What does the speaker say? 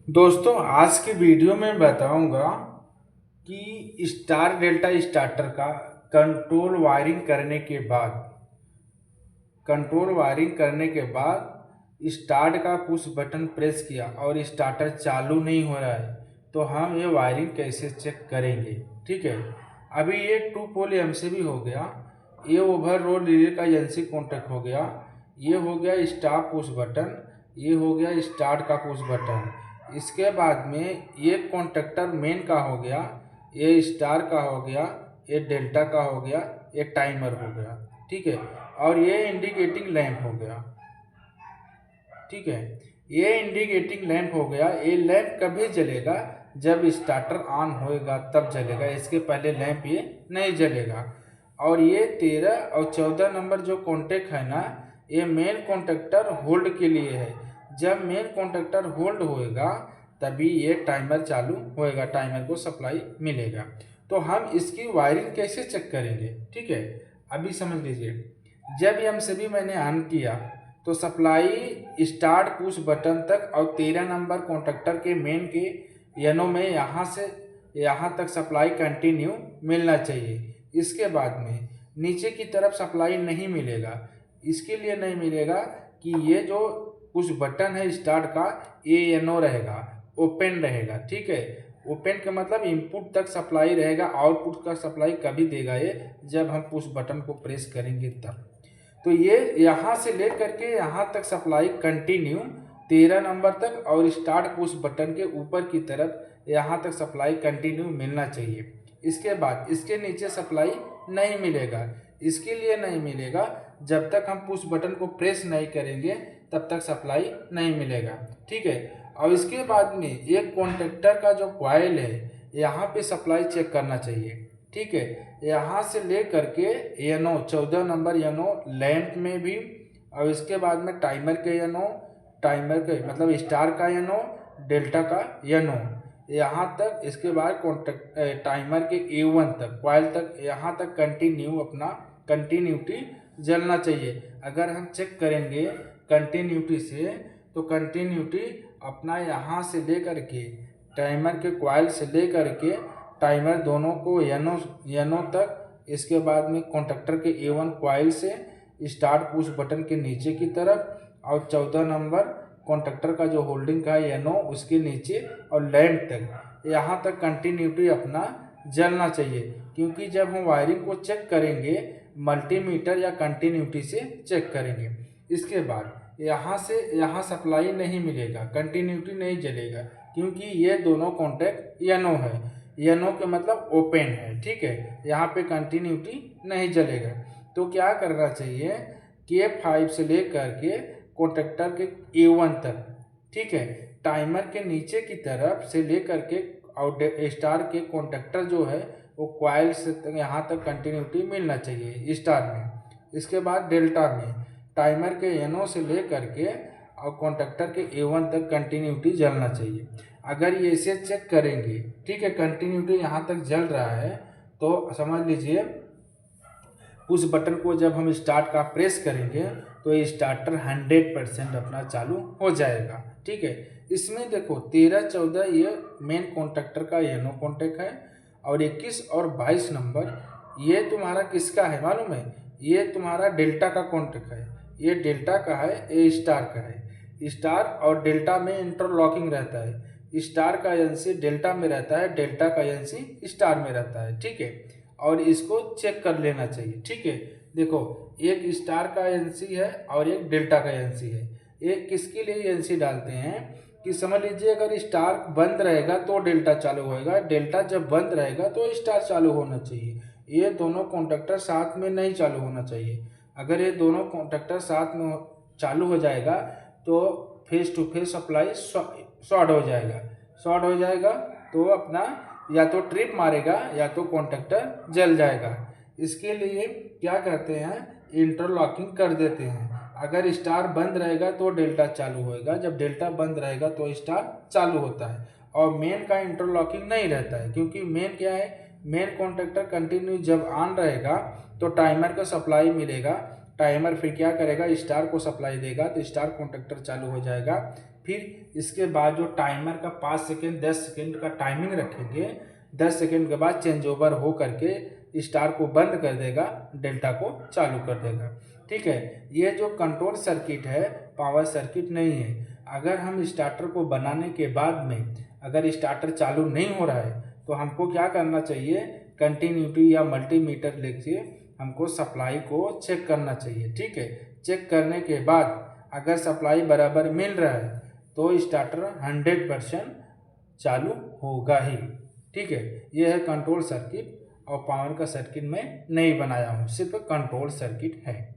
दोस्तों आज की वीडियो में बताऊंगा कि स्टार डेल्टा स्टार्टर का कंट्रोल वायरिंग करने के बाद स्टार्ट का पुश बटन प्रेस किया और स्टार्टर चालू नहीं हो रहा है तो हम ये वायरिंग कैसे चेक करेंगे। ठीक है, अभी ये 2 पोल एमसीबी हो गया, ये ओवर रोड रिले का एजेंसी कॉन्टैक्ट हो गया, ये हो गया स्टार पुश बटन, ये हो गया स्टार्ट का पुश बटन। इसके बाद में ये कॉन्टेक्टर मेन का हो गया, ये स्टार का हो गया, ये डेल्टा का हो गया, ये टाइमर हो गया। ठीक है, और ये इंडिकेटिंग लैंप हो गया। ठीक है, ये इंडिकेटिंग लैंप हो गया। ये लैंप कभी जलेगा जब स्टार्टर ऑन होएगा तब जलेगा, इसके पहले लैंप ये नहीं जलेगा। और ये 13 और 14 नंबर जो कॉन्टेक्ट है ना, ये मेन कॉन्टेक्टर होल्ड के लिए है। जब मेन कॉन्टेक्टर होल्ड होएगा तभी ये टाइमर चालू होएगा, टाइमर को सप्लाई मिलेगा। तो हम इसकी वायरिंग कैसे चेक करेंगे, ठीक है, अभी समझ लीजिए। जब ये सभी मैंने ऑन किया तो सप्लाई स्टार्ट पुश बटन तक और 13 नंबर कॉन्टेक्टर के मेन के यनो में यहाँ से यहाँ तक सप्लाई कंटिन्यू मिलना चाहिए। इसके बाद में नीचे की तरफ सप्लाई नहीं मिलेगा। इसके लिए नहीं मिलेगा कि ये जो पुश बटन है स्टार्ट का, ये एनो रहेगा, ओपन रहेगा। ठीक है, ओपन का मतलब इनपुट तक सप्लाई रहेगा, आउटपुट का सप्लाई कभी देगा ये जब हम पुश बटन को प्रेस करेंगे तब। तो ये यहाँ से लेकर के यहाँ तक सप्लाई कंटिन्यू 13 नंबर तक और स्टार्ट पुश बटन के ऊपर की तरफ यहाँ तक सप्लाई कंटिन्यू मिलना चाहिए। इसके बाद इसके नीचे सप्लाई नहीं मिलेगा। इसके लिए नहीं मिलेगा, जब तक हम पुश बटन को प्रेस नहीं करेंगे तब तक सप्लाई नहीं मिलेगा। ठीक है, और इसके बाद में एक कॉन्टेक्टर का जो कॉइल है यहाँ पे सप्लाई चेक करना चाहिए। ठीक है, यहाँ से ले करके यनो 14 नंबर यनो लैंप में भी, और इसके बाद में टाइमर के यनो, टाइमर के मतलब स्टार का यनो, डेल्टा का यनो, यहाँ तक। इसके बाद कॉन्टेक्ट टाइमर के A1 तक कॉइल तक, यहाँ तक कंटिन्यू अपना कंटिन्यूटी जलना चाहिए। अगर हम चेक करेंगे कंटिन्यूटी से तो कंटिन्यूटी अपना यहाँ से ले करके टाइमर के कॉइल से ले करके टाइमर दोनों को यनो तक, इसके बाद में कॉन्टेक्टर के A1 कॉइल से स्टार्ट पुश बटन के नीचे की तरफ और 14 नंबर कॉन्टेक्टर का जो होल्डिंग का है यनो उसके नीचे और लैंप तक, यहाँ तक कंटिन्यूटी अपना जलना चाहिए। क्योंकि जब हम वायरिंग को चेक करेंगे मल्टीमीटर या कंटिन्यूटी से चेक करेंगे। इसके बाद यहाँ से यहाँ सप्लाई नहीं मिलेगा, कंटिन्यूटी नहीं जलेगा, क्योंकि ये दोनों कॉन्टैक्ट यनो है, यनो के मतलब ओपन है। ठीक है, यहाँ पे कंटिन्यूटी नहीं जलेगा। तो क्या करना चाहिए कि K5 से लेकर के कॉन्टेक्टर के A1 तक, ठीक है, टाइमर के नीचे की तरफ से लेकर के और स्टार के कॉन्टेक्टर जो है वो कॉइल से यहाँ तक कंटिन्यूटी मिलना चाहिए स्टार में। इसके बाद डेल्टा में टाइमर के एनो से ले करके और कॉन्टेक्टर के A1 तक कंटिन्यूटी जलना चाहिए। अगर ये इसे चेक करेंगे, ठीक है, कंटिन्यूटी यहाँ तक जल रहा है तो समझ लीजिए उस बटन को जब हम स्टार्ट का प्रेस करेंगे तो ये स्टार्टर 100% अपना चालू हो जाएगा। ठीक है, इसमें देखो 13 14 ये मेन कॉन्टेक्टर का एनो कॉन्टेक्ट है और 21 और 22 नंबर ये तुम्हारा किसका है मालूम है, ये तुम्हारा डेल्टा का कॉन्टेक्ट है। ये डेल्टा का है, ये स्टार का है। स्टार और डेल्टा में इंटरलॉकिंग रहता है, स्टार का एजेंसी डेल्टा में रहता है, डेल्टा का एजेंसी स्टार में रहता है। ठीक है, और इसको चेक कर लेना चाहिए। ठीक है, देखो एक स्टार का एजेंसी है और एक डेल्टा का एजेंसी है। एक किसके लिए एजेंसी डालते हैं कि समझ लीजिए अगर स्टार बंद रहेगा तो डेल्टा चालू होएगा, डेल्टा जब बंद रहेगा तो स्टार चालू होना चाहिए। ये दोनों कॉन्टेक्टर साथ में नहीं चालू होना चाहिए। अगर ये दोनों कॉन्टेक्टर साथ में चालू हो जाएगा तो face to face supply short हो जाएगा। शॉर्ट हो जाएगा तो अपना या तो ट्रिप मारेगा या तो कॉन्टेक्टर जल जाएगा। इसके लिए क्या करते हैं, इंटरलॉकिंग कर देते हैं। अगर स्टार बंद रहेगा तो डेल्टा चालू होएगा, जब डेल्टा बंद रहेगा तो स्टार चालू होता है। और मेन का इंटरलॉकिंग नहीं रहता है, क्योंकि मेन क्या है, मेन कॉन्टेक्टर कंटिन्यू जब ऑन रहेगा तो टाइमर को सप्लाई मिलेगा। टाइमर फिर क्या करेगा, स्टार को सप्लाई देगा तो स्टार कॉन्टेक्टर चालू हो जाएगा। फिर इसके बाद जो टाइमर का 5 सेकेंड 10 सेकेंड का टाइमिंग रखेंगे, 10 सेकेंड के बाद चेंज ओवर हो करके स्टार को बंद कर देगा, डेल्टा को चालू कर देगा। ठीक है, ये जो कंट्रोल सर्किट है पावर सर्किट नहीं है। अगर हम स्टार्टर को बनाने के बाद में अगर स्टार्टर चालू नहीं हो रहा है तो हमको क्या करना चाहिए, कंटिन्यूटी या मल्टीमीटर लेके हमको सप्लाई को चेक करना चाहिए। ठीक है, चेक करने के बाद अगर सप्लाई बराबर मिल रहा है तो स्टार्टर 100% चालू होगा ही। ठीक है, यह है कंट्रोल सर्किट, और पावर का सर्किट मैं नहीं बनाया हूँ, सिर्फ कंट्रोल सर्किट है।